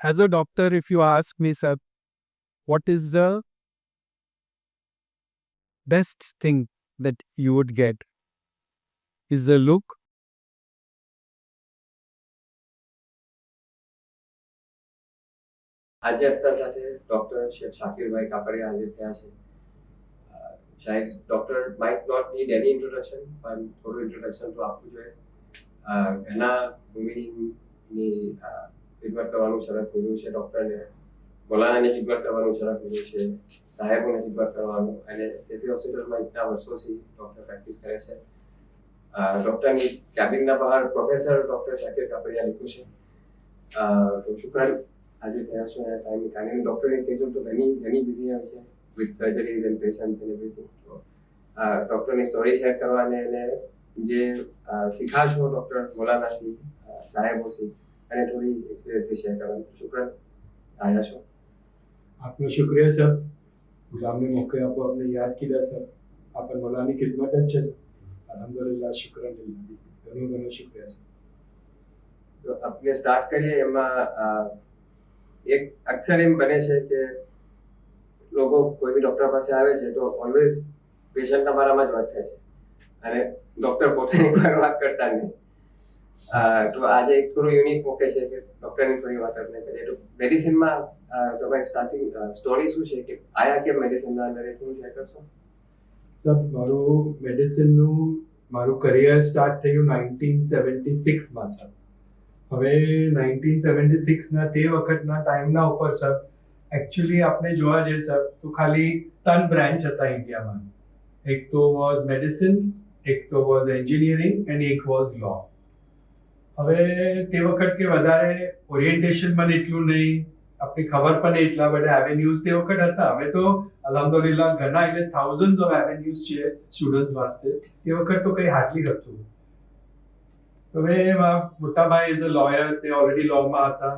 as a doctor, if you ask me, sir, what is the best thing that you would get? Is the look? આજે આપણા સાથે doctor શાકિરભાઈ Kapadia હાજર થયા છે. શાયદ doctor might not need any introduction, પણ થોડું ઇન્ટ્રોડક્શન તો આપવું જોઈએ. ઘણા ભૂમિની ખિદમત કરવાનું શરત મળ્યું છે ડોક્ટરને, મૌલાનાની ખિદમત કરવાનું શરત મળ્યું છે, સાહેબોને ખિદમત કરવાનું, અને સિટી હોસ્પિટલમાં ઇતના વર્ષોથી ડોક્ટર પ્રેક્ટિસ કરે છે. ડોક્ટરની કેબિનના બહાર પ્રોફેસર ડોક્ટર શાકિર કાપડિયા લખ્યું છે. તો શુક્રન આજે થયા છો ટાઈમ કારણે ડોક્ટરની સ્કેડ્યુલ તો ઘણી બિઝી હોય છે with surgeries and patients and everything. તો ડોક્ટરની સ્ટોરી શેર કરવાને અને જે શીખાશો ડોક્ટર મૌલાનાથી, સાહેબોથી, અને થોડી એક્સપિરિયન્સથી શેર કરવાનું. શુક્રન આયા છો. आपका शुक्रिया सर, गुलाम ने मौके आपको आपने याद किया सर. आपन मौलानी खिदमत अच्छे सर. अल्हम्दुलिल्लाह, शुक्र घणो घणो शुक्रिया सर. તો આપણે સ્ટાર્ટ કરીએ. એમાં એક અક્ષર એમ બને છે કે લોકો કોઈ બી ડોક્ટર પાસે આવે છે તો ઓલવેઝ પેશન્ટના બારામાં જ વાત થાય છે અને ડોક્ટર પોતાની વાત કરતા નહીં. તો આજે એક થોડું યુનિક મોકે છે કે ડોક્ટરની થોડી વાત આપણે કરીએ. તો મેડિસિનમાં તમારી સ્ટાર્ટિંગ સ્ટોરી શું છે, કે આયા કેમ મેડિસિનના અંદર, એ થોડું શેર કરશો? સર, મારું કરિયર સ્ટાર્ટ થયું 1976માં સર. હવે 1976ના તે વખતના ટાઈમના ઉપર સર એકચ્યુઅલી આપણે જોવા જઈએ સર તો ખાલી 3 બ્રાન્ચ હતા ઇન્ડિયામાં. એક તો વોઝ મેડિસિન, એક તો વોઝ એન્જિનિયરિંગ એન્ડ એક વોઝ લો. હવે તે વખત કે વધારે ઓરિએન્ટેશન પણ એટલું નહીં, આપણી ખબર પણ એટલા બધા એવેન્યુઝ તે વખત હતા. હવે તો અલ્હમ્દુલિલ્લાહ ઘણા એટલે થાઉઝન્ડ્સ ઓફ એવેન્યુઝ છે સ્ટુડન્ટ્સ વાસ્તે. તે વખત તો કંઈ હાર્ડલી હતું. હવે મોટા ભાઈ ઇઝ અ લોયર, તે ઓલરેડી લોમાં હતા.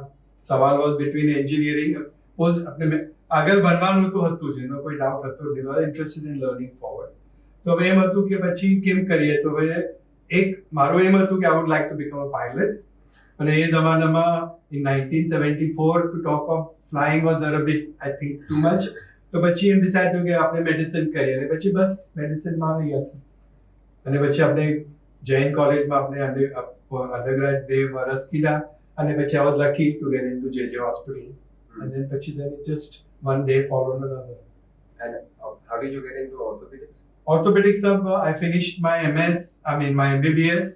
સવાલ વોઝ બિટવીન એન્જિનિયરિંગ પોસ્ટ આપણે આગળ ભણવાનું તો હતું જ, એનો કોઈ ડાઉટ હતો જ. Was interested in learning forward. તો હવે એમ હતું કે પછી કેમ કરીએ, તો હવે એક મારું એમ હતું કે I would like to become a pilot. અને એ જમાનામાં in 1974 to talk of flying was a bit I think too much. તો પછી એમ ડિસાઇડ થયું કે આપણે મેડિસિન કરીએ, અને પછી બસ મેડિસિનમાં આવી ગયા છે. અને પછી આપણે જૈન કોલેજમાં આપણે અંડરગ્રેડ 2 વર્ષ કીધા, અને પછી I was lucky to get into JJ Hospital. And then પછી then it just one day followed another. And how did you get into orthopedics? Orthopedics, I finished my my MBBS.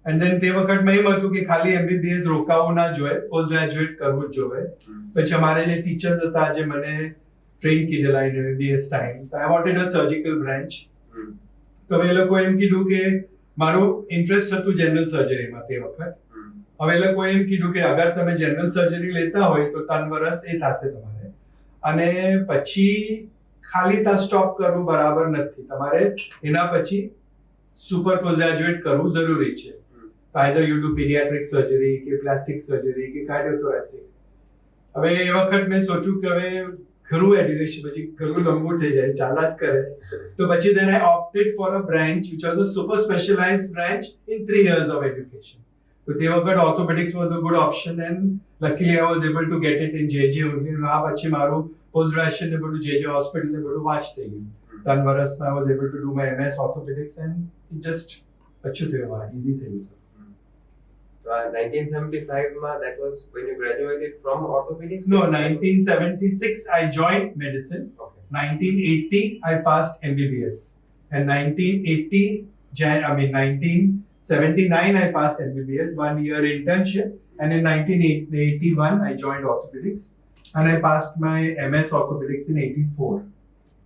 And then તે વખતમાં એમ હતું કે ખાલી MBBS રોકાવું ના જોઈએ, post graduate કરવું જ જોઈએ. પછી અમારે જે ટીચર્સ હતા જે મને ટ્રેન કીધેલા ઇન MBBS ટાઈમ, તો I wanted a surgical branch. તો એ લોકો એમ કીધું કે મારું ઇન્ટરેસ્ટ હતું જનરલ સર્જરીમાં તે વખત. હવે એ લોકો એમ કીધું કે અગર તમે જનરલ સર્જરી લેતા હોય તો 3 વર્ષ એ થશે તમારે, અને પછી ખાલી ત્યાં સ્ટોપ કરવું બરાબર નથી, તમારે એના પછી સુપર પોસ્ટ ગ્રેજ્યુએટ કરવું જરૂરી છે. either you do pediatric surgery કે પ્લાસ્ટિક સર્જરી કે કાર્ડિયોથોરેસિક. હવે એ વખત મેં સોચ્યું કે હવે ઘણું એડ્યુકેશન પછી ઘણું લંબુ થઈ જાય, ચાલા જ કરે. તો પછી then I opted for a branch which was a super specialized branch in 3 years of education. So તે વખત orthopedics was a good option, and luckily I was able to get it in JJ only. આ પછી મારું post graduation ને બધું JJ hospital ને બધું વાંચ થઈ ગયું. 3 વર્ષમાં I was able to do my MS orthopedics, and it just અચ્છું થયું, easy થયું. So 1975 that was when you graduated from orthopedics? No, 1976 I joined medicine. Okay. 1980 I passed MBBS, and 1979 I passed MBBS, 1 year internship, and in 1981 I joined orthopedics, and I passed my MS orthopedics in 84.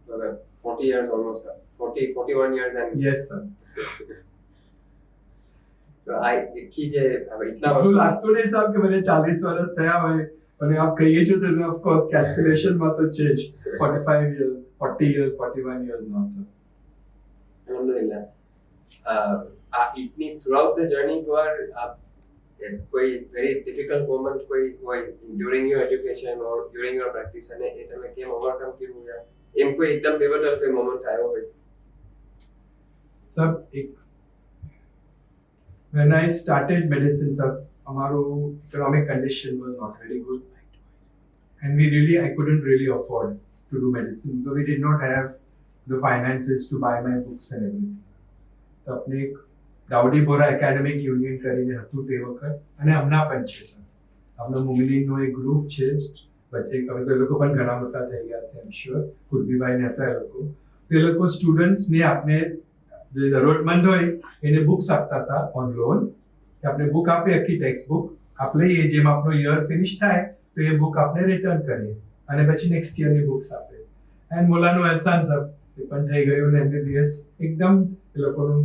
So 40 years almost, 41 years and yes sir. તો આ એકી જે ઇતના એવું લાગતું નહીં સાહેબ કે મને 40 વર્ષ થયા હોય, અને આપ કહીએ છો તો ઓફ કોર્સ કેલ્ક્યુલેશનમાં તો છે જ 45 years, 40 years, 41 years now sir. અલ્હમ્દુલિલ્લાહ. ઇતની થ્રુઆઉટ ધ જર્ની પર આપ કોઈ વેરી ડિફિકલ્ટ મોમેન્ટ કોઈ હોય during your education or during your practice, અને એ તમે કેમ ઓવરકમ કર્યું, એમ કોઈ એકદમ પિવટલ કોઈ મોમેન્ટ આવ્યો હોય? Sir, when I started medicine, sir, અમારું economic condition was not very good. and I couldn't really afford to do medicine because we did not have the finances to buy my books and everything. તો આપણે એક દાઉડી બોરા academic union કરીને હતું તે વખત અને હમણાં પણ છે સર. આપણા મુમિનીનનો એક ગ્રુપ છે વચ્ચે, હવે તો એ લોકો પણ ઘણા મોટા થઈ ગયા છે, આઈ એમ શ્યોર. કુટબીભાઈ ને હતા એ લોકો. તો એ લોકો સ્ટુડન્ટ્સને આપણે જે જરૂરતમંદ હોય એને બુક્સ આપતા હતા ઓન લોન. આપણે બુક આપીએ, આખી ટેક્સ્ટ બુક આપણે લઈએ, જેમ આપણો યર ફિનિશ થાય તો એ બુક આપણે રિટર્ન કરીએ અને પછી નેક્સ્ટ યરની બુક્સ આપે. એન્ડ મોલાનું એહસાન સર એ પણ થઈ ગયું ને MBBS એકદમ એ લોકોનું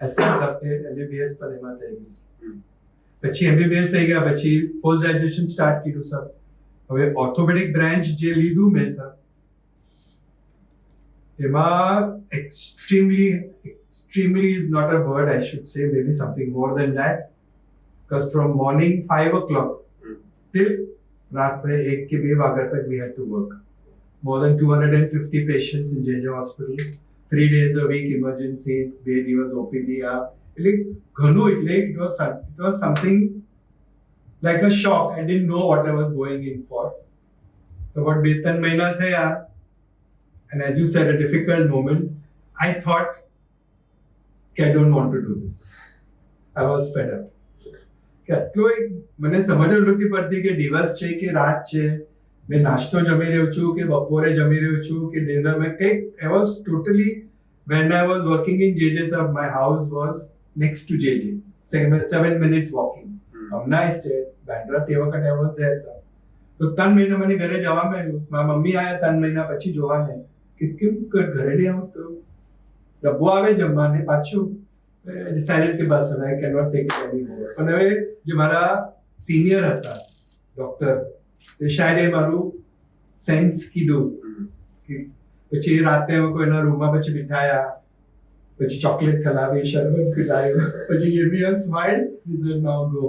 એહસાન સાથે MBBS પણ એમાં થઈ ગયું. પછી MBBS થઈ ગયા પછી પોસ્ટ ગ્રેજ્યુએશન સ્ટાર્ટ કર્યું સર. હવે ઓર્થોપેડિક બ્રાન્ચ જે લીધું મેં સર, એમાં extremely is not a word, I should say, maybe something more than that, because from morning 5 o'clock till ratre 1 ke 2 vaga tak we had to work. More than 250 patients in JJ hospital, 3 days a week emergency, 2 દિવસ OPD આ એટલે ઘણું, એટલે it was something like a shock. I didn't know what I was going in for. So what 2-3 મહિના થયા, and as you said, a difficult moment, I thought I don't want to do this. I was fed up. કે આટલો મને સમજ નથી પડતી કે દિવસ છે કે રાત છે, મેં નાસ્તો જમી રહ્યો છું કે બપોરે જમી રહ્યો છું કે ડિનર મેં કંઈક. I was totally, when I was working in JJ sir, my house was next to JJ, 7 minutes walking. હમણાં I stayed Bandra, તે વખતે I was there sir. તો 3 મહિના મને ઘરે જવા મળ્યું. મારા મમ્મી આયા 3 મહિના પછી જોવાને કે કેમ ઘરે નહીં આવતો, ડબ્બો આવે જમવાને પાછું. decided કે બસ હવે I cannot take it anymore. પણ હવે જે મારા સિનિયર હતા ડોક્ટર, તે શાયદ એ મારું સેન્સ કીધું કે પછી રાતે કોઈના રૂમમાં પછી બિઠાયા, પછી ચોકલેટ ખલાવી, શરબત પીલાયું, પછી give me a smile, he said now go,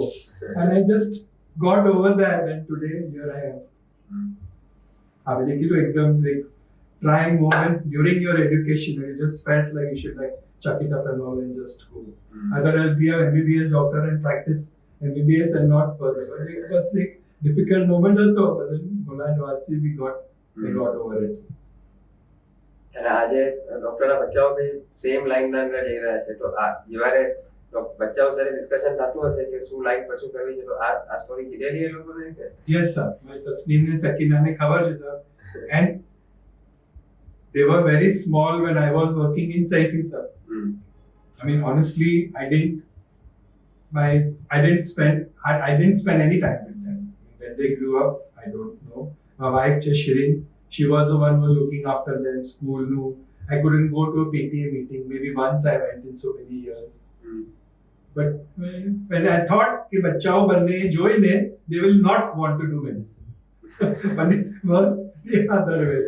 and I just got over that, and today here I am. આપણે કીધું એકદમ like trying moments during your education, you just felt like you should like chuck it up and all and just go. I thought I'll be a MBBS doctor and practice MBBS and not further. But it was like difficult moment also. But then Molan Wasi, we got over it. અને આજે ડોક્ટરના બચ્ચાઓ બી same લાઈનના અંદર જઈ રહ્યા છે. તો આ જ્યારે બચ્ચાઓ સાથે ડિસ્કશન થતું હશે કે શું લાઈન પર્સ્યુ કરવી છે, તો આ સ્ટોરી કીધેલી એ લોકોને કે Yes sir, my Tasneem ne Sakina ne ખબર છે sir, and they were very small when I was working in Saifi sir. I mean honestly, I didn't spend any time with them. When they grew up, I don't know. My wife Shirin, she was the one who was looking after them, school nu. I couldn't go to a PTA meeting. Maybe once I went in so many years. But when I thought कि बच्चाओं बनने जोइने, they will not want to do medicine. But it was the other way.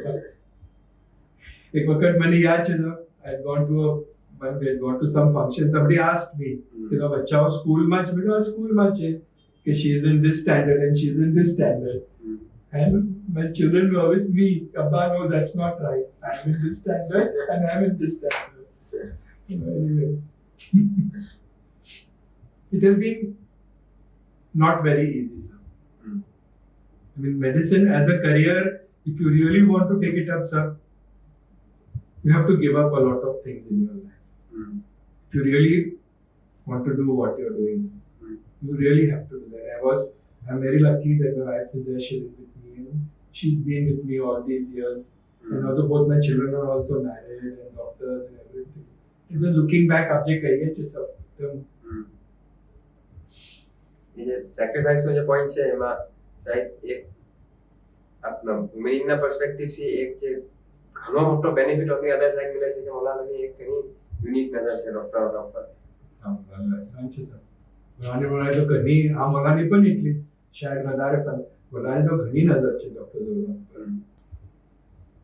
एक वक्त मैंने याद है sir, I had gone to some function. Somebody asked me, कि ना बच्चाओ school में है, मैंने स्कूल में है कि she is in this standard and she is in this standard. And my children were with me. Abba, no, that's not right. I am in this standard and I am in this standard. Anyway. It has been not very easy, sir. I mean, medicine as a career, if you really want to take it up, sir, you have to give up a lot of things in your life. If you really want to do what you're doing, sir, you really have to do that. I'm very lucky that my wife is there, she's with me, and she's been with me all these years. And although both my children are also married and doctors and everything, just looking back, आपजे कहिए कि सब एकदम જે સેક્રિફાઈસનો જે point છે એમાં right એક આપણા વુમેનના પર્સપેક્ટિવથી એક જે ઘણો મોટો benefit on the other side મળે છે કે મોલાનાની એક ઘણી યુનિક નજર છે ડોક્ટરોના ઉપર. સાચું સર. મોલાની તો ઘણી, આ મોલાની પણ એટલી શાયદ વધારે, પણ મોલાની તો ઘણી નજર છે ડોક્ટર ઉપર.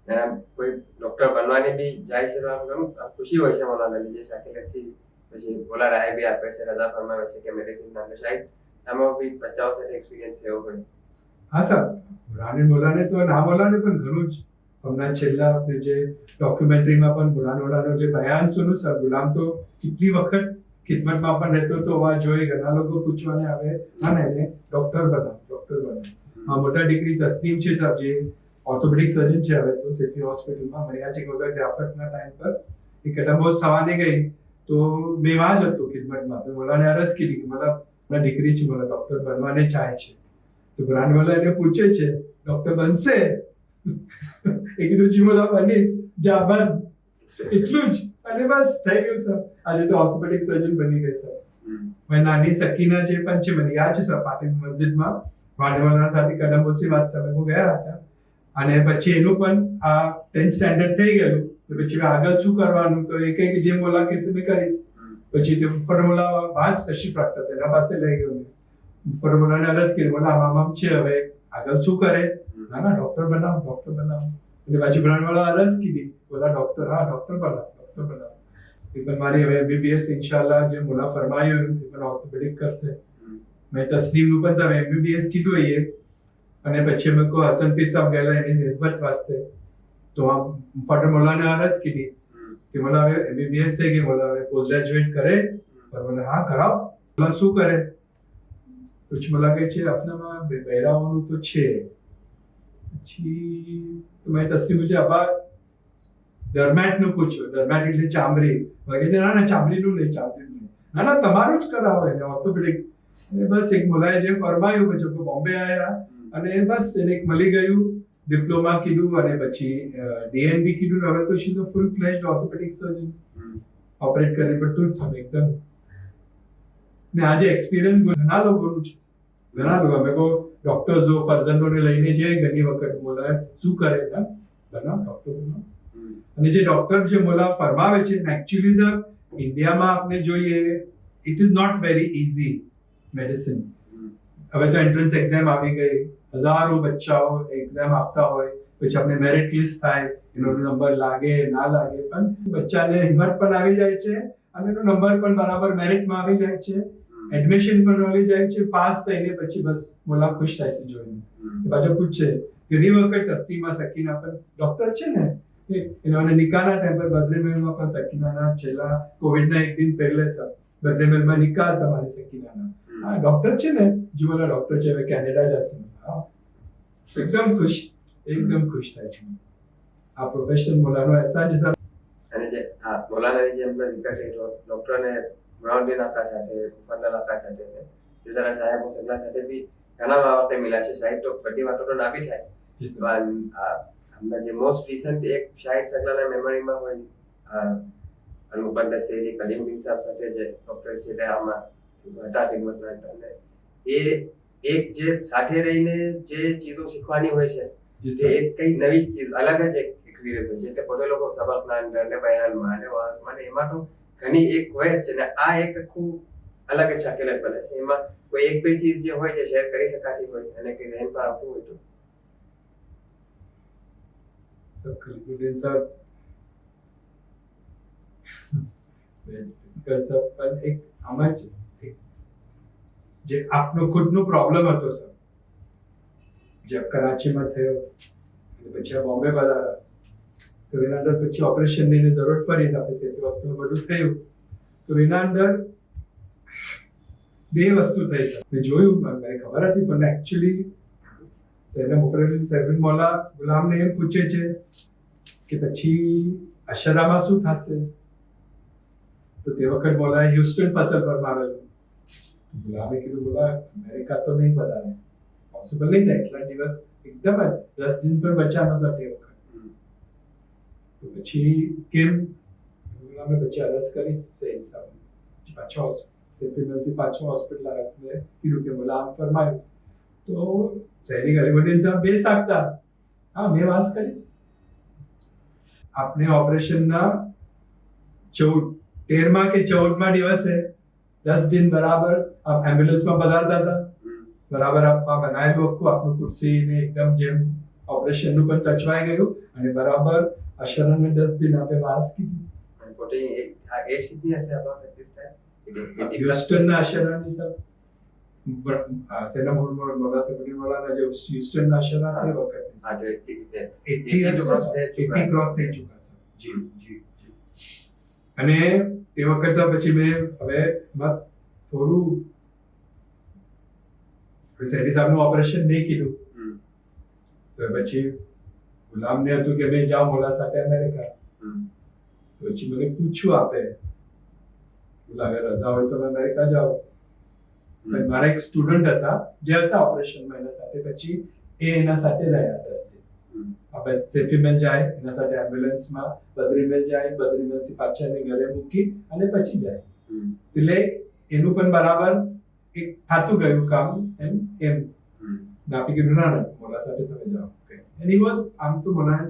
અને કોઈ ડોક્ટર બનવાની બી જાય છે તો આમ ઘણું ખુશી હોય છે મોલાને લીધે. શાકિલથી પછી મોલા રાય બી આપે છે, રજા ફરમાવે છે કે મેડિસિનના એટલે શાયદ આમાં બી બચ્ચાઓ સાથે એક્સપિરિયન્સ થયો હોય. હા સર, મોલાને તો ના મોલાને પણ ઘણું જ. હમણાં છેલ્લા આપણે જે ડોક્યુમેન્ટરીમાં પણ મોલાનો જે બયાન સુનું સર, ગુલામ તો કેટલી વખત ખિદમતમાં પણ રહેતો તો જોઈ ઘણા લોકો પૂછવાને આવે, હા ને એને ડોક્ટર બનાવ. મોટા ડિગ્રી તસ્લીમ છે સાહેબ, જે ઓર્થોપેડિક સર્જન છે હવે તો સિટી હોસ્પિટલમાં. મને યાદ છે કે વખત જાફરના ટાઈમ પર એ કટમ્બોઝ થવાની ગઈ તો મેં વહાં જ હતો ખિદમતમાં. તો બોલાને અરજ કીધી કે મારા દીકરી છે, મારા ડૉક્ટર બનવાને ચાહે છે. તો બ્રાન્ડવાલા એને પૂછે છે ડૉક્ટર બનશે? એ કીધું જી બોલા બનીશ, જા બન, એટલું જ. અને બસ થઈ ગયું સર. આજે તો ઓર્થોપેડિક સર્જન બની ગઈ સર. મેં નાની સકીના જે પણ છે મને યાદ છે સર, પાટીલ મસ્જિદમાં વાંડેવાલા સાથે કદમોસી વાત સમયમાં ગયા હતા. અને પછી એનું પણ આ 10th સ્ટેન્ડર્ડ થઈ ગયેલું. તો પછી આગળ શું કરવાનું, તો એ કહે કે જે મોલા કહેશે મેં કરીશ. પછી તે ફોર્મ્યુલા વાંચ તશરીફ રાખતા હતા, એના પાસે લઈ ગયો મેં. ફોર્મ્યુલાને અરજ કરી, બોલા આમ છે, હવે આગળ શું કરે? ના ના ડોક્ટર બનાવો, ડોક્ટર બનાવો. એટલે પાછી બ્રાન્ડવાળા અરજ કીધી, બોલા ડોક્ટર, હા ડોક્ટર બનાવો, ડોક્ટર બનાવો. એ પણ મારી હવે MBBS ઇન્શાલ્લાહ જે મોલા ફરમાયું એ પણ ઓર્થોપેડિક કરશે. મેં તસ્લીમનું પણ સાહેબ MBBS કીધું એ. અને પછી અમે કહો હસનપીર સાહેબ ગયેલા એની નિસ્બત વાસ્તે. તો આમ ફાટર મોલાને અરજ કીધી કે મોલા હવે MBBS થઈ ગઈ, મોલા હવે પોસ્ટ ગ્રેજ્યુએટ કરે? પર બોલા હા કરાવો. મોલા શું કરે? પછી મોલા કહે છે આપણામાં બહેરાવાનું તો છે. પછી તો મેં તસ્લીમ પૂછ્યું અબ્બા ડર્મેટનું પૂછ્યું. ડર્મેટ એટલે ચામડી. મને કહે છે ના ના ચામડીનું નહીં, ચામડીનું નહીં. ના ના તમારું જ કરાવો એને ઓર્થોપેડિક. અને બસ એક મોલાએ જે ફરમાયું પછી બોમ્બે આવ્યા અને બસ એને એક મળી ગયું, ડિપ્લોમા કીધું અને પછી DNB કીધું. હવે તો શી તો ફૂલ ફ્લેશ્ડ ઓર્થોપેડિક સર્જન, ઓપરેટ કરી બધું જ થયું એકદમ. ને આજે એક્સપિરિયન્સ ઘણા લોકોનું છે, ઘણા લોકો. અમે કહો ડોક્ટર્સો ફર્જન્દોને લઈને જઈએ ઘણી વખત, મોલા શું કરે બનાવ ડોક્ટર બનાવ. અને જે ડોક્ટર જે મોલા ફરમાવે છે એકચ્યુઅલી સર ઇન્ડિયામાં આપણે જોઈએ it is not very easy medicine. હવે તો એન્ટ્રન્સ એક્ઝામ આવી ગઈ, હજારો બચ્ચાઓ એક્ઝામ આપતા હોય, પછી આપણે મેરિટ લિસ્ટ થાય, એનો નંબર લાગે ના લાગે, પણ બચ્ચાને હિંમત પણ આવી જાય છે અને એનો નંબર પણ બરાબર મેરિટમાં આવી જાય છે, એડમિશન પણ મળી જાય છે, પાસ થઈને પછી બસ મોલા ખુશ થાય છે જોઈને. પાછો પૂછે ઘણી વખત તસ્તીમાં સકીના પર ડોક્ટર છે ને એના નિકાહના ટાઈમ પર બદ્રીમહેલમાં પણ સકીનાના છેલ્લા કોવિડના એક દિન પહેલે સર બદ્રીમહેલમાં નિકાહ તમારી સકીનાના. હા ડોક્ટર છે ને, જી બોલા ડોક્ટર છે, હવે કેનેડા જશે. હા એકદમ ખુશ થાય છે. આ પ્રોફેશન મોલાનો અહેસાન છે સર. અને જે આ મોલાના જે એમના દીકરા ડોક્ટરને બ્રાઉન્ડીન આકા સાથે ફંડલ આકા સાથે જે જરા સાહેબ સગલા સાથે બી ઘણા વાતે મિલા છે. શાયદ તો બધી વાતો તો ના બી થાય, પણ હમણાં જે મોસ્ટ રિસન્ટ એક શાયદ સગલાના મેમરીમાં હોય અનુપંદર શેરી કલીમ બિન સાહેબ સાથે જે ડોક્ટર છે તે આમાં હતા ખિદમતના. અને એ એક જે સાથે રહીને જે ચીજો શીખવાની હોય છે જે એક કઈ નવી ચીજ અલગ જ એક એક્સપિરિયન્સ હોય છે. તે પોતે લોકો સબકના અંદર ને બયાનમાં અને વાસમાં એમાં તો ઘણી એક હોય જ છે ને આ એક આખું અલગ જ શાકેલત બને છે. એમાં કોઈ એક બે ચીજ જે હોય જે શેર કરી શકાતી હોય અને કે ધ્યાન પર આપવું હોય તો ખલીલુદ્દીન સાહેબ પણ એક આમાં જ જે આપનો ખુદનો પ્રોબ્લેમ હતો સર, જે કરાચીમાં થયો પછી આ બોમ્બે પધાર્યા તો એના અંદર પછી ઓપરેશનની જરૂર પડી, આપણે સિટી હોસ્પિટલ બધું થયું. તો એના અંદર બે વસ્તુ થઈ સર. મેં જોયું, મને ખબર હતી, પણ એકચ્યુઅલી સૈયદ મોલા ગુલામને એમ પૂછે છે કે પછી અશરામાં શું થશે? તો તે વખત મોલાએ હ્યુસ્ટન ફસલ ફરમાવેલું. ગુલામે કીધું બોલા અમેરિકા તો નહીં બધાને પોસિબલ નહીં થાય, એટલા દિવસ એકદમ જ 10 દિન પર બચ્ચા નહોતા તે વખત. તો પછી કેમ ગુલામે પછી અરજ કરી સૈયદ સાહેબ પાછો પાછો હોસ્પિટલ આવ્યા, કીધું કે બોલા આમ ફરમાયું. તો સૈયદ ગરીબુદ્દીન સાહેબ બે સાકતા, હા મેં વાસ કરીશ. આપણે ઓપરેશનના 13મા કે 14મા દિવસે 10 દિન બરાબર આપ એમ્બ્યુલન્સમાં પધારતા હતા, બરાબર આપવા બનાવેલું આખું આપનું ખુરશી ને એકદમ જેમ ઓપરેશનનું પણ સચવાઈ ગયું અને બરાબર અશરાને 10 દિન આપે વાસ કીધી. પોતે આ એજ કેટલી હશે આપણા હ્યુસ્ટનના અશરાની સર સેના મોલા સબની મોલાના જે હ્યુસ્ટનના અશરા તે વખતે 80 ક્રોસ થઈ ચૂકા સર. જી જી જી. અને તે વખત પછી મેં હવે થોડું સૈયદ સાહેબનું ઓપરેશન નહીં કીધું, તો પછી ગુલામને હતું કે ભાઈ જાઓ મોલા સાથે અમેરિકા. પછી મને પૂછ્યું આપે બોલા અગર રજા હોય તો અમેરિકા જાઓ. પણ મારા એક સ્ટુડન્ટ હતા જે હતા ઓપરેશનમાં એના સાથે, પછી એ એના સાથે રહ્યા 10 દિન. આપણે સેફીમેલ જાય એના સાથે એમ્બ્યુલન્સમાં, બદ્રીમેલ જાય, બદ્રીમેલથી પાછા એને ઘરે મૂકી અને પછી જાય. એટલે એનું પણ બરાબર એક થાતું ગયું કામ એમ નાપી કીધું ના મોલા સાથે તમે જાઓ. એન્ડ હી વોઝ આમ તો મોલા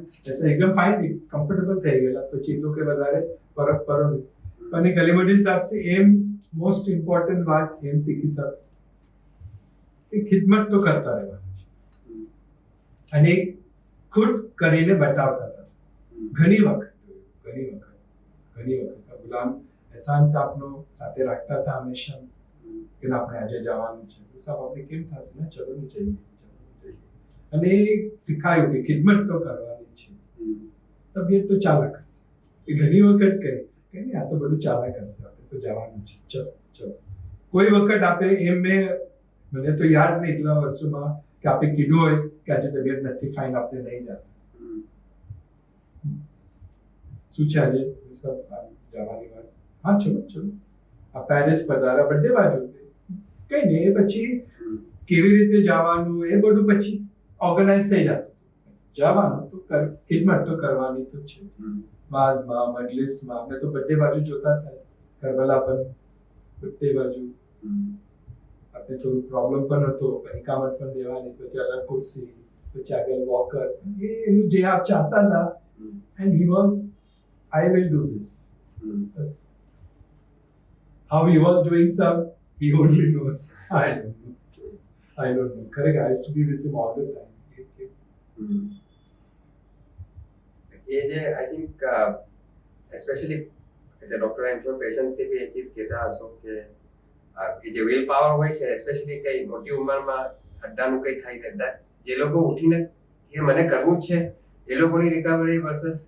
એકદમ ફાઇન કમ્ફર્ટેબલ થઈ ગયેલા. પછી એટલું કે વધારે ફરક પડ્યો નહીં. અને કલીમુદ્દીન સાહેબ से એમ મોસ્ટ ઇમ્પોર્ટન્ટ વાત એમ શીખી સર કે ખિદમત તો કરતા રહેવાનું છે અને ખુદ કરીને બતાવતા હતા. ઘણી વખત ગુલામ એહસાન સાહેબનો સાથે રાખતા હતા હંમેશા કે આપણે આજે જવાનું છે તો સાહેબ આપણે કેમ થશે ને ચલો ને જઈએ. અને શીખાયું કે ખિદમત તો કરવાની છે. તબિયત તો ચાલા કરશે એ ઘણી વખત કહી કે નહીં આ તો બધું ચાલા કરશે આપણે તો જવાનું છે ચલો. કોઈ વખત આપે એમ મને તો યાદ નહીં એટલા વર્ષોમાં કે આપણે કીધું હોય કે આજે તબિયત નથી ફાઇન આપણે નહીં જતા. શું છે આજે જવાની વાત? હા ચલો આ પેરિસ પધારા બર્થડે બાજુ કઈ નહીં. એ પછી કેવી રીતે જવાનું એ બધું પછી ઓર્ગેનાઇઝ થઈ જતું. જવાનું તો ખિદમત તો કરવાની તો છે. વાઝમાં મજલિસમાં આપણે તો બર્થડે બાજુ જોતા હતા કરબલા પર બર્થડે બાજુ આપણે થોડું પ્રોબ્લેમ પણ હતો. ઇકામત પણ દેવાની, પછી અલગ ખુરશી, પછી આગળ વોકર, એનું જે આપ ચાહતા હતા and he was I will do this. Yes. How he was doing some, he only knows. I don't know. Correct. I used to be with him all the time. ये जे I think specially doctor am sure patients से भी ये चीज कहता हशो કે જે will power હોય છે સ્પેશિયલી કઈ મોટી ઉંમરમાં અડ્ડાનું કઈ થાય કદાચ જે લોકો ઉઠીને કે મને કરવું જ છે એ લોકોની રિકવરી વર્સસ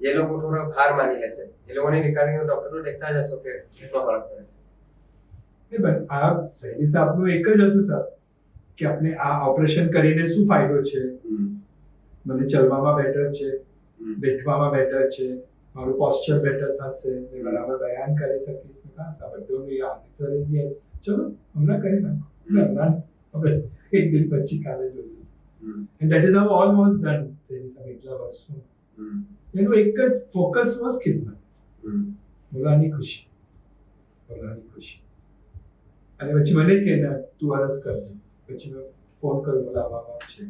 એ લોકો થોડો હાર માની લે છે. એ લોકોની રિકવરીનો ડોક્ટરો દેખતા જ હશો કે કેટલો ફરક પડે છે. નહીં પણ આ સૈની સાહેબનું એક જ હતું સાહેબ કે આપણે આ ઓપરેશન કરીને શું ફાયદો છે. મને ચલવામાં બેટર છે, બેઠવામાં બેટર છે, મારું પોસ્ચર બેટર થશે, મેં બરાબર બયાન કરી શકીશ. બધું આન્સર ઇઝ યસ. ચલો હમણાં કરી નાખો. આપણે એક દિન પછી કાલે જોઈશું. And that is how all was done. તેની સામે એટલા વર્ષો એનું એક જ ફોકસ વોઝ ખિદમત. મોલાની ખુશી. અને પછી મને કે ના તું અરસ કરજે. પછી મેં ફોન કર્યો બોલાવવામાં છે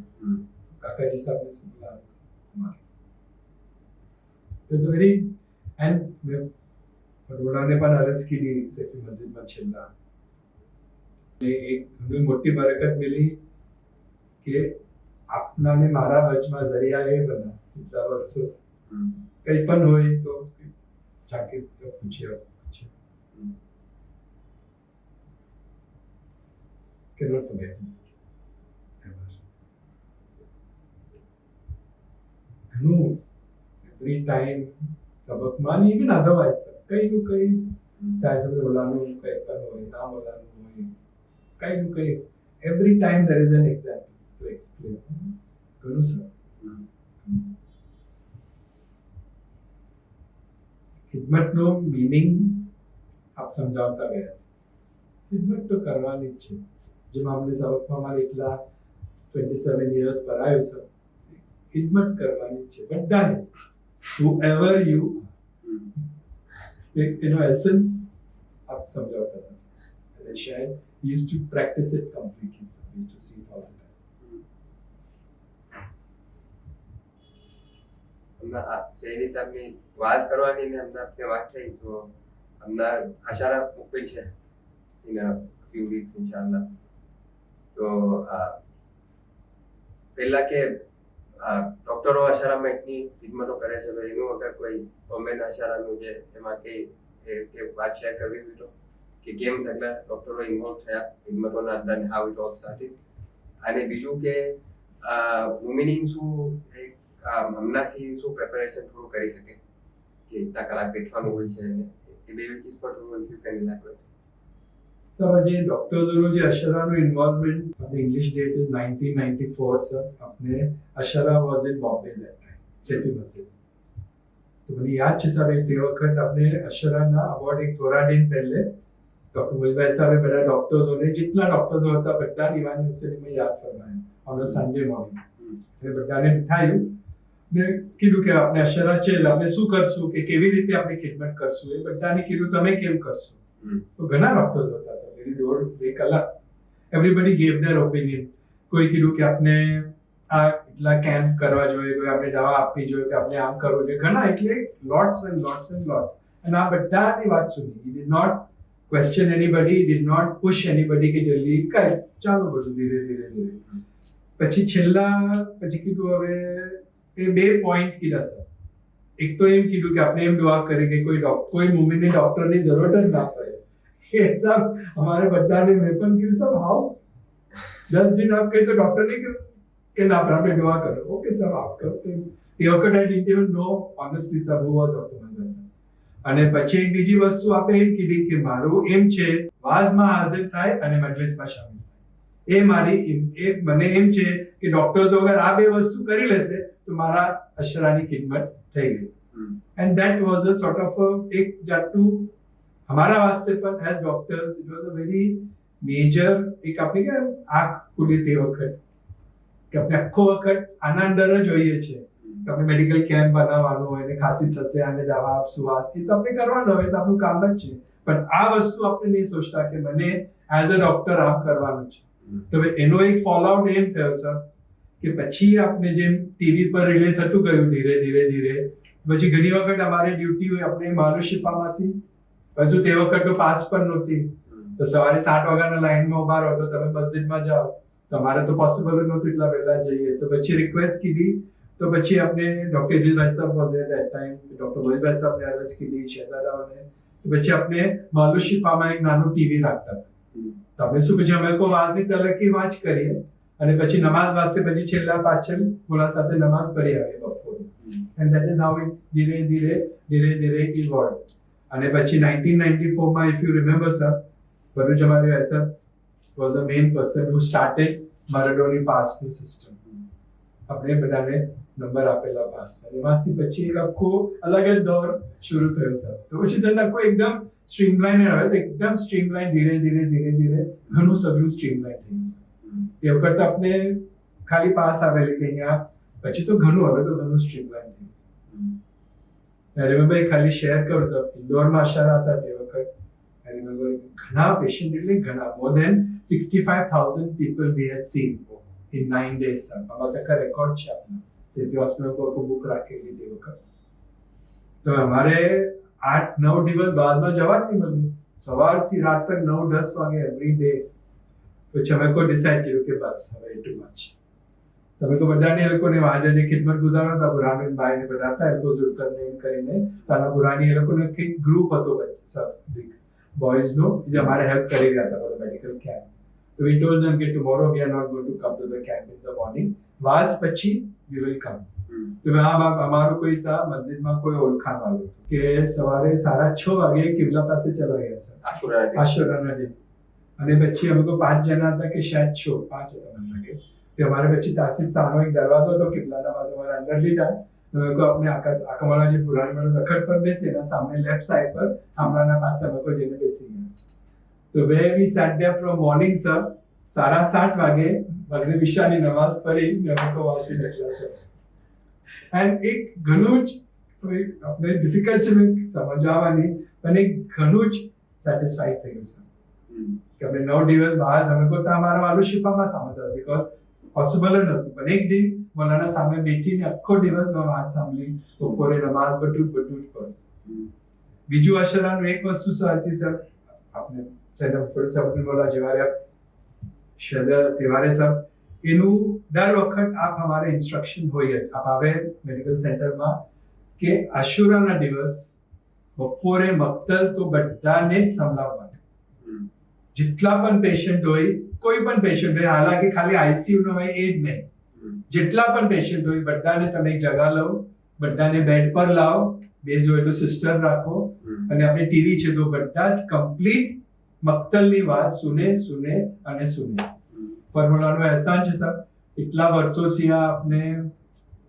કાકાજી સાહેબને શું બોલાવ્યું. વેરી એન્ડ મેં વડોદરાને પણ અરજ કીધી સેફી મસ્જિદમાં છેલ્લા. એક ઘણી મોટી બરકત મિલી કે આપનાને મારા વચમાં જરિયા એ બના એટલા વર્ષો કઈ પણ હોય તો જાકીર પૂછ્યા cannot forget this ever. ઘણું every time સબકમાં even otherwise કઈનું કઈ તાજું બોલાનું કઈ પણ હોય ના બોલાનું હોય કઈનું કઈ every time there is an example to explain. ઘણું સર ખિદમતનો મીનિંગ આપ સમજાવતા ગયા છે. ખિદમત તો કરવાની જ છે. જેમાં અમને સબકમાં મારે એટલા 27 years કરાયું સર. ખિદમત કરવાની જ છે બધાને. whoever you એનો એસેન્સ આપ સમજાવતા હતા. અને શાયદ he used to practice it completely. So he used to see it all the time. હમણાં જયની સાહેબની વાસ કરવાની ને હમણાં આપણે વાત થઈ તો હમણાં આશારા મૂકવી છે in a few weeks inshallah. તો પહેલા કે ડોક્ટરો આશારામાં એટલી ખિદમતો કરે છે તો એનું અગર કોઈ બોમ્બેના આશારાનું જે એમાં કઈ વાત શેર કરવી હોય તો કે કેમ સગલા ડોક્ટરો ઇન્વોલ્વ થયા ખિદમતોના અંદર હાઉ ઇટ ઓલ સ્ટાર્ટેડ. અને બીજું કે વુમેનિંગ શું હમણાંથી શું પ્રિપેરેશન થોડું કરી શકે કે એટલા કલાક બેઠવાનું હોય છે અને એ બે ચીજ પર થોડું યુ કેન ઇલેબોરેટ. તો હવે જે ડોક્ટર્સનું જે અશરાનું ઇન્વોલ્વમેન્ટ, આપણે ઇંગ્લિશ ડેટ ઇઝ 1994 સર. આપણે Ashara was in Bombay that time, Saifee Masjid. તો મને યાદ છે સાહેબ તે વખત આપણે અશરાના અવોર્ડ એક થોડા દિન પહેલે ડોક્ટર મોહિતભાઈ સાહેબે બધા ડોક્ટર્સોને, જેટલા ડોક્ટર્સો હતા બધા દીવાની હુસેનીમાં યાદ ફરમાયા ઓન સન્ડે મોર્નિંગ. એટલે બધાને થયું ને કીધું કે આપણે અશરા છે એટલે આપણે શું કરશું, કે કેવી રીતે આપણે ખિદમત કરશું, એ બધાને કીધું તમે કેમ કરશો. તો ઘણા ડોક્ટર્સ હતા સર, દોઢ બે કલાક એવરીબડી ગેવ ધેર ઓપિનિયન. કોઈ કીધું કે આપણે આ એટલા કેમ્પ કરવા જોઈએ, કોઈ આપણે દવા આપવી જોઈએ, કે આપણે આમ કરવું જોઈએ, ઘણા એટલે lots and lots and lots. અને આ બધાની વાત સુની. He did not question anybody, he did not push anybody કે જલ્દી કઈ ચાલો બધું ધીરે ધીરે. પછી કીધું હવે એ બે પોઈન્ટ કીધા સર. એક તો એમ કીધું કે આપણે એમ દુઆ કરીએ કે કોઈ મુમીનને ડોક્ટરની જરૂરત જ ના પડે. એ સાહેબ અમારે બધાને મેં પણ કીધું સાહેબ હાઉ 10 दिन આપ કહી તો ડોક્ટર નહીં કીધું કે ના આપણે દુઆ કરો. ઓકે સર આપ કરો. એ વખત I didn't even know honestly sir who was doctor Mangal. અને પછી એક બીજી વસ્તુ આપે એમ કીધી કે મારું એમ છે વાઝમાં હાજર થાય અને મજલિસમાં શામિલ થાય. મને એમ છે કે ડોક્ટર્સ વગર આ બે વસ્તુ કરી લેશે તો મારા અશરાની ખિદમત થઈ ગઈ. And that was a sort of એક જાતનું हमारा वास्ते પણ as doctors it was a very major એક આપણે કે આંખ ખુલી તે વખત કે આપણે આખો વખત આના અંદર જ હોઈએ છીએ કે આપણે મેડિકલ કેમ્પ બનાવવાનું હોય ને ખાંસી થશે અને દવા આપશું વાસ એ તો આપણે કરવાનું હવે તો આપણું કામ જ છે. પણ આ વસ્તુ આપણે નહીં સોચતા કે મને એઝ અ ડોક્ટર આમ કરવાનું છે. તો એનો એક ફોલઆઉટ એમ થયો સર કે પછી આપણે જેમ ટીવી પર રિલે થતું ગયું ધીરે ધીરે પછી ઘણી વખત અમારે ડ્યુટી હોય આપણે માનુષી ફાર્મસી હજુ તે વખત તો પાસ પણ નહોતી. તો સવારે 7 વાગ્યાના લાઈનમાં ઉભા રહો તો તમે મસ્જિદમાં જાઓ. તમારે તો પોસિબલ નહોતું એટલા વહેલા જઈએ. તો પછી રિક્વેસ્ટ કીધી. તો પછી આપણે ડોક્ટર ઇદ્રીસભાઈ સાહેબ બોલે ધેટ ટાઈમ ડોક્ટર મોહિતભાઈ સાહેબને અરજ કીધી, શહેજાદાઓને. તો પછી આપણે માલુશી ફાર્મમાં એક નાનું ટીવી રાખતા. તો આપણે શું પછી અમે કોઈ વાતની તલકી વાંચ કરીએ અને પછી નમાઝ વાસ્તે પછી છેલ્લા પાછળ મોલા સાથે નમાઝ પઢી આવીએ બપોરે. And that is how it ધીરે ઇવોલ્વ. અને પછી 1994 માં if you remember sir Bharuch અમારે Essar was a main person who started મારાડોની પાસનું સિસ્ટમ. આપણે બધાને નંબર આપેલા પાસના. એમાંથી પછી એક આખો અલગ જ દોર શરૂ થયો સર. તો પછી તેને આખો એકદમ સ્ટ્રીમલાઇન આવે તો એકદમ સ્ટ્રીમલાઇન ધીરે ઘણું સગળું સ્ટ્રીમલાઇન થયું સર. એ વખત આપણે ખાલી પાસ આવેલી કે અહીંયા પછી તો ઘણું હવે તો ઘણું સ્ટ્રીમલાઇન થયું. I remember ખાલી શેર કરું સર ઇન્દોરમાં અશરા હતા તે વખત. I remember ઘણા પેશન્ટ એટલે ઘણા more than 65,000 people we had seen in 9 days sir. અમારા સખા રેકોર્ડ છે આપણા સેફી હોસ્પિટલ પર બુક રાખેલી તે વખત. તો અમારે 8-9 દિવસ બાદમાં જવા જ નહીં મળ્યું. સવારથી રાત તક 9-10 વાગે એવરી ડે. પછી અમે કોઈ ડિસાઈડ કર્યું કે બસ હવે એટલું મચ. તમે તો બધાને એ લોકોને વાંચે જે ખિદમત ગુજારો હતા બુરાની ભાઈ ને બધા હતા એ લોકો જુલકર ને કરીને તાના બુરાની એ લોકોનો એક ગ્રુપ હતો સર બોયઝ નો જે અમારે હેલ્પ કરી રહ્યા હતા બધા મેડિકલ કેમ્પ. તો વી ટોલ્ડ ધેમ કે tomorrow we are not going to come to the camp in the morning. વાસ પછી વી વિલ કમ. તો અમારું કોઈ તા મસ્જિદમાં કોઈ ઓળખાણ વાળું કે સવારે 6:30 વાગે કિબલા પાસે ચલા ગયા સર આશુરાના દિન. અને પછી અમે કોઈ 5 જણા હતા કે શાયદ 5 હતા મને લાગે. તો અમારે પછી તાસીસ્તાનો એક દરવાજો હતો કિબલાના પાસે અમારે અંદર લીધા. આપણે આકામાળા જે પુરાણી વાળો દખડ પર બેસે એના સામે લેફ્ટ સાઈડ પર આમરાના પાસે અમે કોઈ જઈને બેસી ગયા. તો way V set there from morning sir 7:30 વાગે મગરિબ ઈશાની નમાઝ પઢી ને અમે તો વાસી નીકળ્યા છે. એન્ડ એક ઘણું જ આપણે ડિફિકલ્ટ છે સમજવાની પણ એક ઘણું જ સેટિસ્ફાઈડ થયું સર કે આપણે 9 દિવસ બાદ અમે કોઈ અમારા વાલું શિફામાં સાંભળતા બીકોઝ પોસિબલ જ નહોતું. પણ એક દિન મોલાના સામે બેઠીને આખો દિવસમાં વાત સાંભળી બપોરે નમાઝ બધું જ પડ્યું. બીજું અશરાનું એક વસ્તુ સર હતી સર આપણે સૈયદ મોલા જેવારે શહેજાદ તેવારે સર એનું દર વખત આપ અમારે ઇન્સ્ટ્રક્શન હોય આપ આવે મેડિકલ સેન્ટરમાં કે આશુરાના દિવસ બપોરે મક્તલ તો બધાને જ સંભળાવવાનું. જેટલા પણ પેશન્ટ હોય કોઈ પણ પેશન્ટ હોય હાલાકી ખાલી આઈસીયુ નો હોય એ જ નહીં જેટલા પણ પેશન્ટ હોય બધાને તમે એક જગા લો બધાને બેડ પર લાવો. બેઝ હોય તો સિસ્ટર રાખો અને આપણે ટીવી છે તો બધા જ કમ્પ્લીટ મક્તલની વાત સુને સુને અને સુને ફોર્મ્યુલાનો અહેસાન છે સર એટલા વર્ષોથી આ આપણે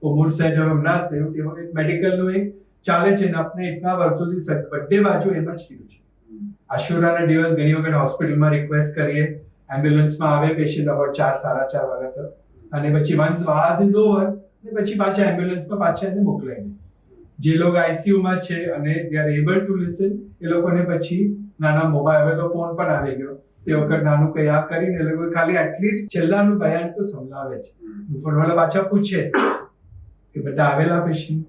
ઉમર સાહેબ હમણાં થયું તેઓ એક મેડિકલનું એક ચાલે છે ને આપણે એટલા વર્ષોથી બધે બાજુ એમ જ કીધું છે આશુરાના દિવસ ઘણી વખત હોસ્પિટલમાં રિક્વેસ્ટ કરીએ એમ્બ્યુલન્સમાં આવે પેશન્ટ અબાઉટ 4:30 વાગ્યા તક અને પછી વન્સ વાઝ ઇઝ ઓવર ને પછી પાછા એમ્બ્યુલન્સમાં પાછા એને મોકલાય જે લોકો આઈસીયુમાં છે અને they are able to listen એ લોકોને પછી નાના મોબાઈલ હવે તો ફોન પણ આવી ગયો તે વખત નાનું કંઈ આ કરીને એ લોકો ખાલી એટલીસ્ટ છેલ્લાનું બયાન તો સંભળાવે છે પણ પાછા પૂછે કે બધા આવેલા પેશન્ટ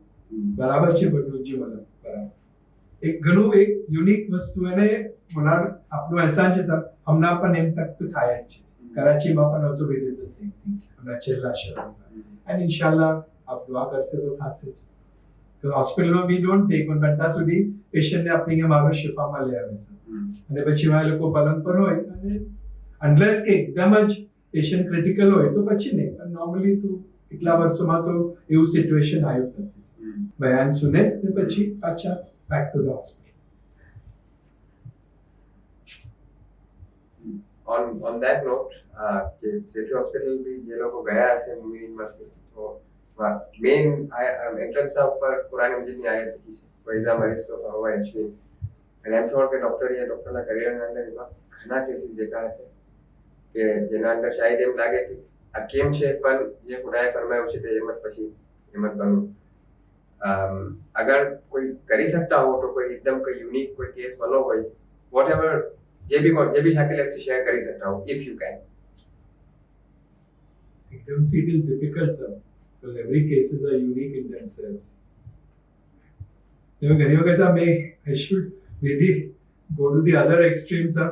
બરાબર છે બધું જી બોલો બરાબર એક ઘણું એક યુનિક વસ્તુ અને બોલાડ આપણું અહેસાન છે સર હમણાં પણ એમ તક તો થાય જ છે કરાચીમાં પણ also we did the same thing હમણાં છેલ્લા શહેરમાં એન્ડ ઇન્શાલ્લાહ આપ દુઆ કરશે તો થશે જ તો હોસ્પિટલમાં વી ડોન્ટ ટેક પણ બનતા સુધી પેશન્ટને આપણે અહીંયા મારો શિફામાં લઈ આવે છે અને પછી આ લોકો પલંગ પર હોય અને અનલેસ કે એકદમ જ પેશન્ટ ક્રિટિકલ હોય તો પછી નહીં પણ નોર્મલી તો એટલા વર્ષોમાં તો એવું સિચ્યુએશન આવ્યું નથી બયાન સુને ને પછી પાછા back to the hospital on that note જે સેફી હોસ્પિટલ બી જે લોકો ગયા હશે મુંબઈ યુનિવર્સિટી તો મેઇન એન્ટ્રન્સ ઉપર કુરાન મજીદની આયત લખી છે વૈઝા મરીઝ તો હવા એચવી અને એમ શ્યોર કે ડોક્ટરના કરિયરના અંદર એવા ઘણા કેસીસ દેખાયા છે કે જેના અંદર શાયદ એમ લાગે કે આ કેમ છે પણ જે ખુદાએ ફરમાયું છે તે એમ જ પછી એમ જ બનવું અગર કોઈ કરી શકતા હો તો કોઈ એકદમ કોઈ યુનિક કોઈ કેસ બનો હોય વોટ એવર જે બી શાકિલ से शेयर કરી सकता हो if you can एकदम see it is difficult sir because every cases are unique in themselves you ઘણી વખત I should maybe go to the other extreme sir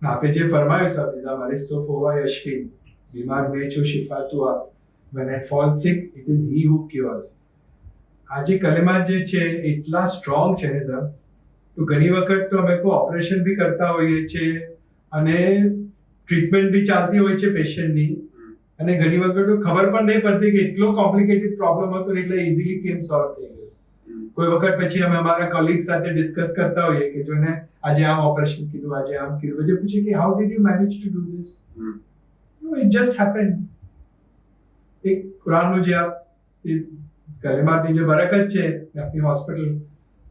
આપે જે ફરમાયું સર બીજા મારી સોફોવા યશફીન બીમાર મેં છું શિફા તું આપ when I fall sick it is he who cures આ જે કલેમા જે છે એટલા સ્ટ્રોંગ છે ને સર તો ઘણી વખત તો અમે કોઈ ઓપરેશન બી કરતા હોઈએ છીએ અને ટ્રીટમેન્ટ બી ચાલતી હોય છે પેશન્ટની અને ઘણી વખત તો ખબર પણ નહીં પડતી કે એટલો કોમ્પ્લિકેટેડ પ્રોબ્લેમ હતો એટલે ઇઝીલી કેમ સોલ્વ થઈ ગયો કોઈ વખત પછી અમે અમારા કોલિગ સાથે ડિસ્કસ કરતા હોઈએ કે જોને આજે આમ ઓપરેશન કીધું આજે આમ કીધું પછી પૂછે કે how did you manage to do this no it just happened એક કુરાનનું જે આ કલેમાની જે બરકત છે આપણી હોસ્પિટલ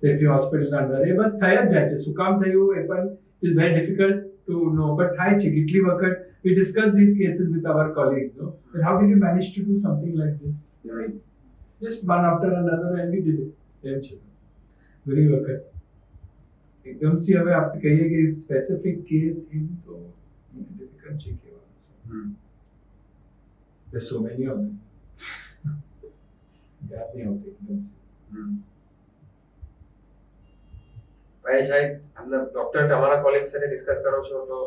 સેફી હોસ્પિટલના અંદર એ બસ થયા જ જાય છે શું કામ થયું એ પણ is very difficult to know but થાય છે કેટલી વખત we discuss this cases with our colleagues no that how did you manage to do something like this just one after another and we did it એમ છે ઘણી વખત એકદમ C હવે આપણે કહીએ કે સ્પેસિફિક કેસ એમ તો ડિફિકલ્ટ છે કહેવાનું there's so many of them યાદ નહીં આવતી એકદમ સી ભાઈ શાયદ हमने डॉक्टर हमारा कॉलीग से डिस्कस करो છો તો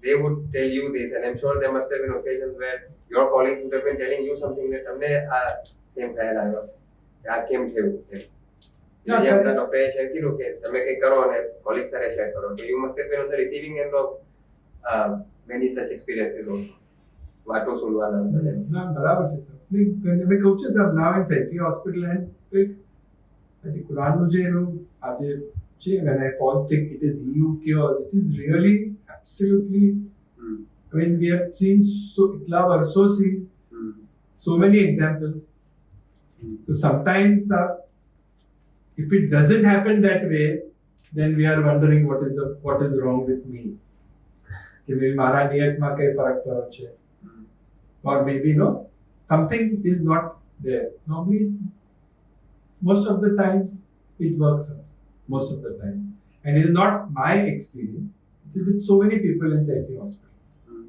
they would tell you this and I'm sure there must have been occasions where your colleagues would have been telling you something that તમને આ સેમ ખ્યાલ આવ્યો આ કેમ થયું જે આપણા ડોક્ટરે શેર કર્યું કે તમે કંઈ કરો અને કોલિગ સાથે શેર કરો તો you must have been on the receiving end of many such experiences also વાતો સુનવાના અંદર ના બરાબર છે સર મેં કહું છું sir now in Saifee hospital and આજે કુરાનનું જે એનું આજે when I fall sick, it is he who cures. It is really absolutely. I mean, we have seen so many examples. So sometimes, if it doesn't happen that way, then we are wondering what is wrong with me. कि मेरी मारा नियत में कई फर्क पड़ा है, or maybe no, something is not there. Normally, most of the times it works out. Most of the time, and it is not my experience. It is with so many people in Saifi Hospital.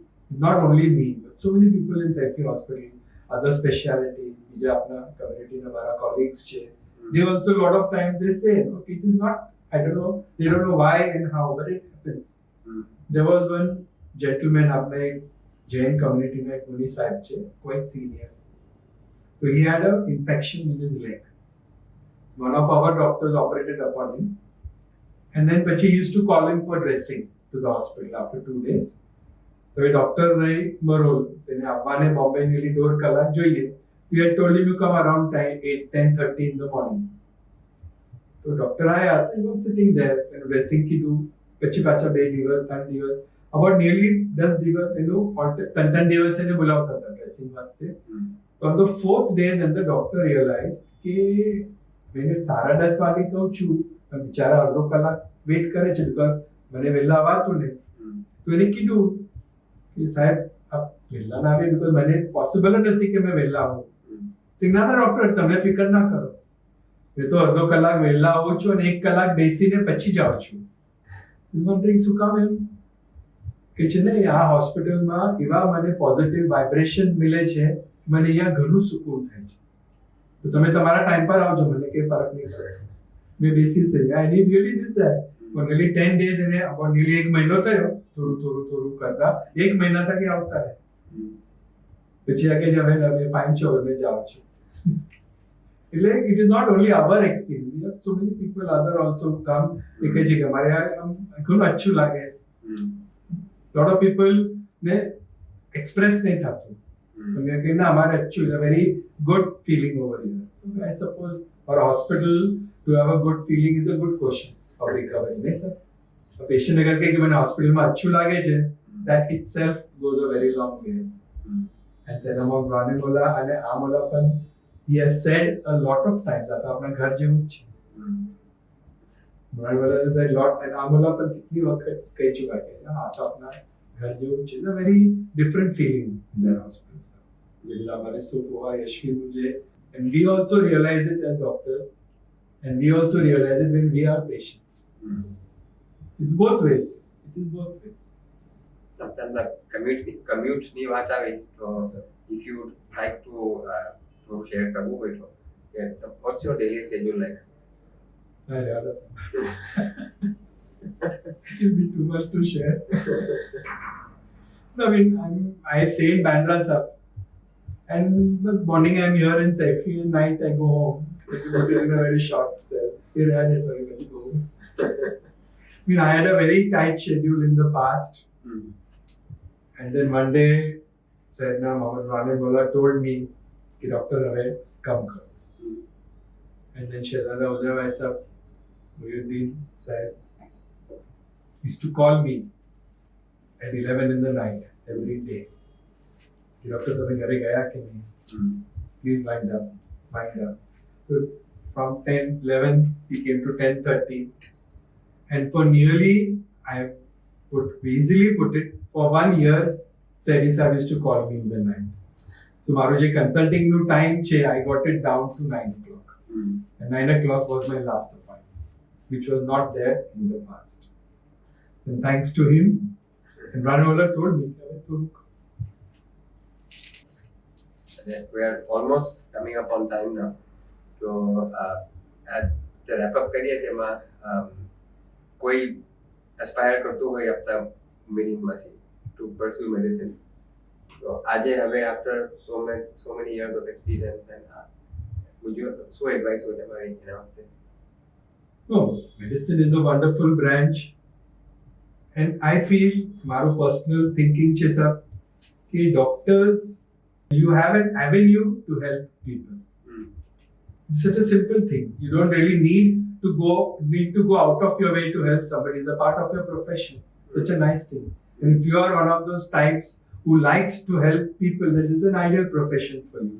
Not only me, but so many people in Saifi Hospital, other specialties, which apna community na hara colleagues che. They also a lot of times they say, okay, it is not. I don't know. They don't know why and how, but it happens. There was one gentleman apna ek Jain community na ek Muni Sahib che, quite senior. So he had an infection in his leg. One of our doctors operated upon him, and then Pachi used to call him for dressing to the hospital after 2 days. So a doctor Ray Marol, then Abane Bombay nearly door kala joiye. We had told him to come around 10:30 in the morning. So doctor aaya, he was sitting there and dressing ki do પછી પાછા 2 દિવસ 3 દિવસ about nearly 10 દિવસ એનું 3 દિવસ એને બોલાવતા હતા dressing વાસ્તે. On the fourth day then the doctor realized કે મેં 10:30 વાગે કહું છું પણ બિચારા અડધો કલાક વેઇટ કરે છે બીકોઝ મને વહેલા આવતું ને. તો એને કીધું કે સાહેબ આપ વહેલા ના આવે બીકોઝ મને પોસિબલ જ નથી કે મેં વહેલા આવું. ના ના ડોક્ટર તમે ફિકર ના કરો, મેં તો અડધો કલાક વહેલા આવું છું અને 1 કલાક બેસીને પછી જાઉં છું. શું કામ એમ કે છે ને આ હોસ્પિટલમાં એવા મને પોઝિટિવ વાઇબ્રેશન મળે છે, મને અહીંયા ઘણું સુકૂન થાય છે, તો તમે તમારા ટાઈમ પર આવજો, મને કઈ ફરક નહીં પડે. મેં બેસી છે I need really did that for nearly 10 days એને about nearly 1 મહિનો થયો થોડું કરતા 1 મહિના તક એ આવતા રહે. પછી આ કે હવે ફાઇન છો હવે જાઉં છું. એટલે it is not only our experience, we have so many people other also come એ કહે છે કે અમારે આ ઘણું અચ્છું લાગે. lot of people ને express નહીં થતું કે ના અમારે અચ્છું, is a very good feeling over here. I suppose for a hospital to have a good feeling is a good question of recovery, નહીં sir? a patient અગર કહે કે મને હોસ્પિટલમાં અચ્છું લાગે છે, that itself goes a very long way. and Senamon Ranimola અને આમોલા પણ he has said a lot of times that આપણા ઘર જેવું જ છે. Ranimola has said a lot and આમોલા પણ કેટલી વખત કહી ચૂક્યા કે હા તો આપણા ઘર જેવું છે. It's a very different feeling in that hospital. જેટલા અમારે સુખ હોવા યશવી મુજે, and we also realize it as doctors and we also realize it when we are patients. It's both ways. It is both ways. Sometimes the commute ની વાત આવે તો if you would like to share કરવું હોય તો what's your daily schedule like? It'll be too much to share. No, I mean, I stay in Bandra sir, and this morning I'm here in Saifi, and night I go home. It in a very short cell. Here I had very much go home. I mean, I had a very tight schedule in the past. And then one day, Sayyidina Muhammad Ranimola told me, Dr. Ravi, come. And then Shahzada Uday Vaisa, Muhyiddin said, used to call me at 11 in the night every day. Doctor, तुम्हें घरे गया कि नहीं? Please wind up. So from 11, he came to 10:30, and for nearly, I would easily put it, for 1 year, Seri sir used to call me in the night. So મારું જે consulting નું time છે, I got it down to 9 o'clock. And 9 o'clock was my last appointment, which was not there in the past. And thanks to him, and Ranimola told me, we are almost coming up on time now. So at the wrap up કરીએ તેમાં કોઈ aspire કરતું હોય આપતા meaningમાંથી to pursue medicine. So આજે હવે after so many years of experience and would you so advise whatever એના વાસ્તે? No, medicine is a wonderful branch, and I feel મારું personal thinking છે sir કે doctors, you have an avenue to help people. It's such a simple thing. You don't really need to go out of your way to help somebody. It's a part of your profession. Such a nice thing. And if you are one of those types who likes to help people, this is an ideal profession for you.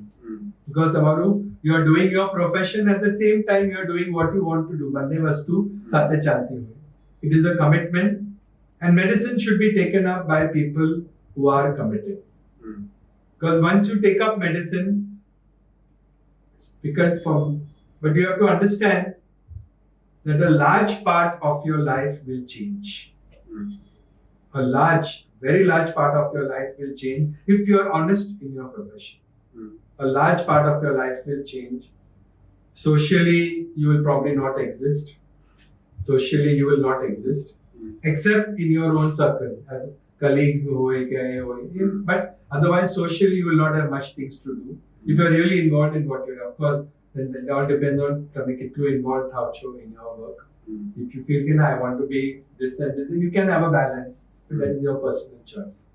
Because tomorrow you are doing your profession at the same time you are doing what you want to do. Bande vastu sathe chalti hai. It is a commitment, and medicine should be taken up by people who are committed. Because once you take up medicine, it's difficult for you. But you have to understand that a large part of your life will change. Very large part of your life will change if you are honest in your profession. A large part of your life will change. Socially, you will probably not exist. Except in your own circle, as colleagues who but otherwise socially you will not have much things to do. If you are really involved in what you do, of course, then it all depends on you involved in your work. If you feel I want to be this and this, then you can have a balance, but that is your personal choice.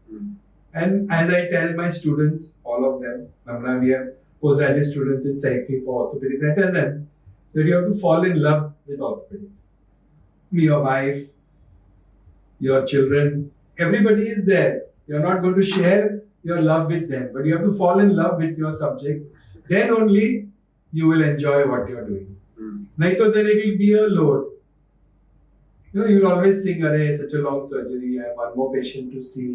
And as I tell my students, all of them, we have postgraduate students in Saifi for orthopedics, I tell them that you have to fall in love with orthopedics. Your wife, your children, everybody is there. You're not going to share your love with them, but you have to fall in love with your subject. Then only you will enjoy what you're doing. Nahi to then it will be a load. You know, you'll always think, "Arey, such a long surgery, I have one more patient to see."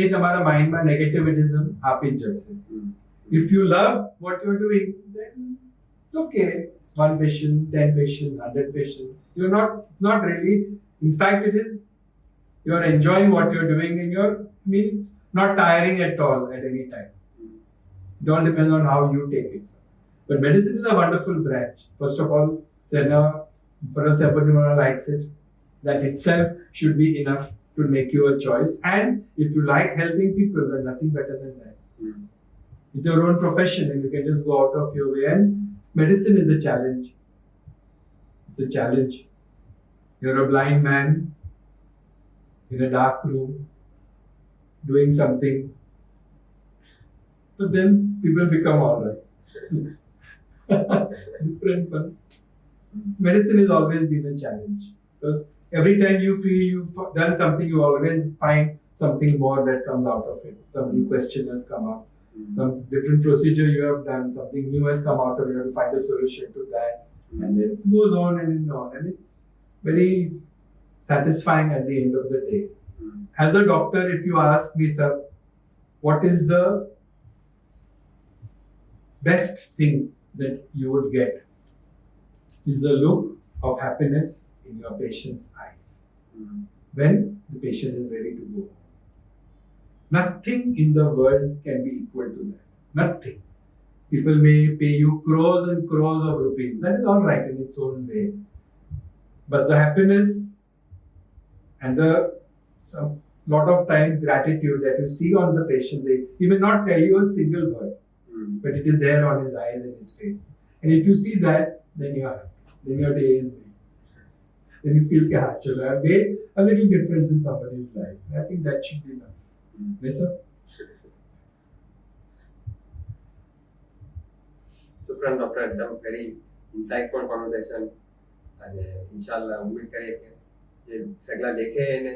એ તમારા માઇન્ડમાં નેગેટિવિટીઝમ આપી જ જશે. If you love what you're doing, then it's okay. One patient, 10 patients, 100 patients. You're not really. In fact, it is you're enjoying what you're doing, and it's not tiring at all at any time. It all depends on how you take it. But medicine is a wonderful branch. First of all, Farad likes it. That itself should be enough to make you a choice. And if you like helping people, then nothing better than that. It's your own profession, and you can just go out of your way. And medicine is a challenge. It's a challenge. You're a blind man in a dark room doing something, but then people become all right. Different one. Medicine has always been a challenge because every time you feel you've done something, you always find something more that comes out of it. Some new question has come up, some different procedure you have done, something new has come out of it. You have to find a solution to that, and it goes on and on, and it's very satisfying at the end of the day. As a doctor, if you ask me, sir, what is the best thing that you would get, is the look of happiness in your patient's eyes when the patient is ready to go. Nothing in the world can be equal to that. Nothing. People may pay you crores and crores of rupees. That is all right in its own way. But the happiness and the lot of time gratitude that you see on the patient, he may not tell you a single word, but it is there on his eyes and his face. And if you see that, then you are happy. Then your day is made. Then you feel that I have made a little difference in somebody's life. I think that should be enough. Yes, sir? શુક્રાન doctor, એકદમ very insightful conversation. અને ઇન્શાલ્લાહ ઉમ્મીદ કરીએ કે જે સગલા દેખે એને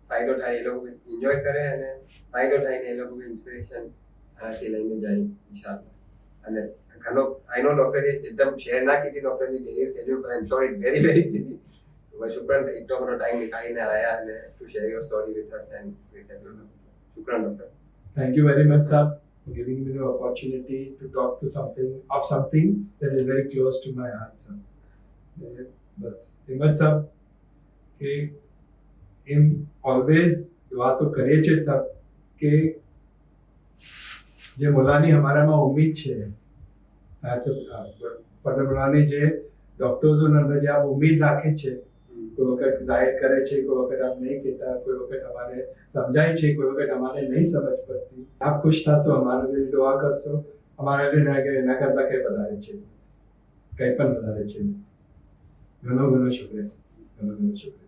ફાયદો થાય, એ લોકો એન્જોય કરે અને ફાયદો થાય ને એ લોકો ઇન્સ્પિરેશન આનાથી લઈને જાય ઇન્શાલ્લાહ. અને ઘણો આઈ નો ડોક્ટરે એકદમ શેર ના કીધી ડોક્ટરની daily schedule, but I'm sure it's very very busy. તો શુક્રાન એટલો બધો ટાઈમ નીકાળીને આવ્યા અને to share your story with us and with everyone. શુક્રાન doctor. Thank you very much, sir, for giving me the opportunity to talk to something that is very close to my heart, sir. બસ એમ જ sir કે am always દુઆ તો કરીએ છીએ sir કે જે મોલાની અમારામાં ઉમ્મીદ છે, મોલાની જે ડોક્ટર્સોના અંદર જે આપ ઉમ્મીદ રાખે છે, કોઈ વખત જાહેર કરે છે, કોઈ વખત આપ નહીં કહેતા, કોઈ વખત અમારે સમજાય છે, કોઈ વખત અમારે નહીં સમજ પડતી. આપ ખુશ થશો, અમારા लिए દુઆ કરશો, અમારા लिए એના કરતા કંઈ વધારે છે, કંઈ પણ વધારે છે. ઘણો ઘણો શુક્રિયા, ઘણો ઘણો શુક્રિયા.